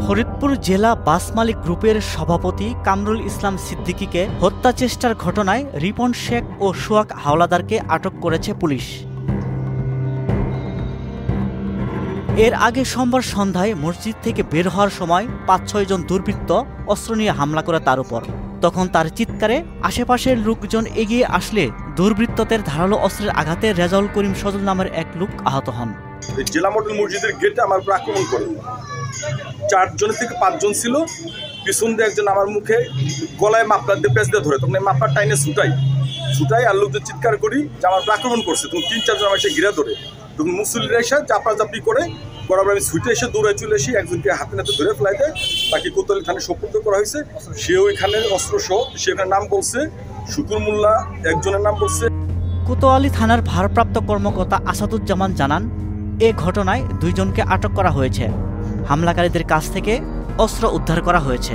ফরিদপুর জেলা বাস মালিক গ্রুপের সভাপতি কামরুল ইসলাম সিদ্দিকীকে হত্যা চেষ্টার ঘটনায় রিপন শেখ ও সোহাগ হাওলাদারকে আটক করেছে পুলিশ। এর আগে সোমবার সন্ধ্যায় মসজিদ থেকে বের হওয়ার সময় ৫-৬ জন দুর্বৃত্ত অস্ত্র নিয়ে হামলা করে তার উপর। তখন তার চিৎকারে আশেপাশের লোকজন এগিয়ে আসলে দুর্বৃত্তদের ধারালো অস্ত্রের আঘাতে রেজাউল করিম সজল নামের এক লোক আহত হন। জেলা মডেল মসজিদের গেটে আমার উপর আক্রমণ করে ৪ জন থেকে ৫ জন ছিল। পিছন দিয়ে একজন আমার মুখে গলায় মাপলার দিয়ে পেঁচ দিয়ে ধরে, তখন এই মাপলার টাইনে ছুটাই আর লোকদের চিৎকার করি যে আমার উপর আক্রমণ করছে। তখন ৩-৪ জন আমার এসে ঘিরে ধরে, তখন মুসল্লিরা এসে চাপাচাপি করে বরাবর আমি ছুটে এসে দৌড়ে চলে এসে একজনকে হাতে নাতে ধরে ফেলাই দেয়। তাকে কোতোয়ালি থানায় সোপর্দ করা হয়েছে। সে ওইখানে অস্ত্র সহ সেখানে নাম বলছে শুকুর মোল্লা, একজনের নাম বলছে। কোতোয়ালি থানার ভারপ্রাপ্ত কর্মকর্তা আসাদুজ্জামান জানান, এ ঘটনায় ২ জনকে আটক করা হয়েছে। হামলাকারীদের কাছ থেকে অস্ত্র উদ্ধার করা হয়েছে।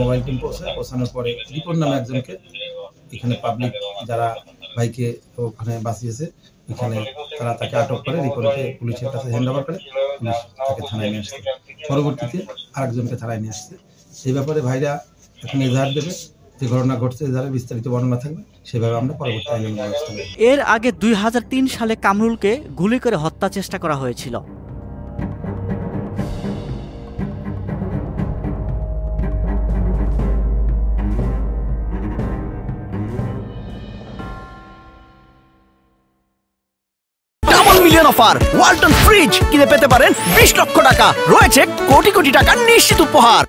মোবাইল টিম পৌঁছানোর পরে রিপন নামে একজনকে এখানে পাবলিক যারা ভাইকে ওখানে বাঁচিয়েছে এখানে তারা তাকে আটক করে রিপনকে পুলিশের কাছে হ্যান্ড ওভার করে পুলিশ তাকে থানায় নিয়ে আসছে। পরবর্তীতে আরেকজনকে থানায় নিয়ে আসছে। সেই ব্যাপারে ভাইরা এখন এজাহার দেবে, যে ঘটনা ঘটছে এজাহারে বিস্তারিত বর্ণনা থাকবে, সেভাবে আমরা পরবর্তী আইনি ব্যবস্থা নেব। এর আগে ২০০৩ সালে কামরুলকে গুলি করে হত্যা চেষ্টা করা হয়েছিল। মিলিয়ন অফার ওয়ালটন ফ্রিজ কিনে পেতে পারেন ২০ লক্ষ টাকা, রয়েছে কোটি কোটি টাকার নিশ্চিত উপহার।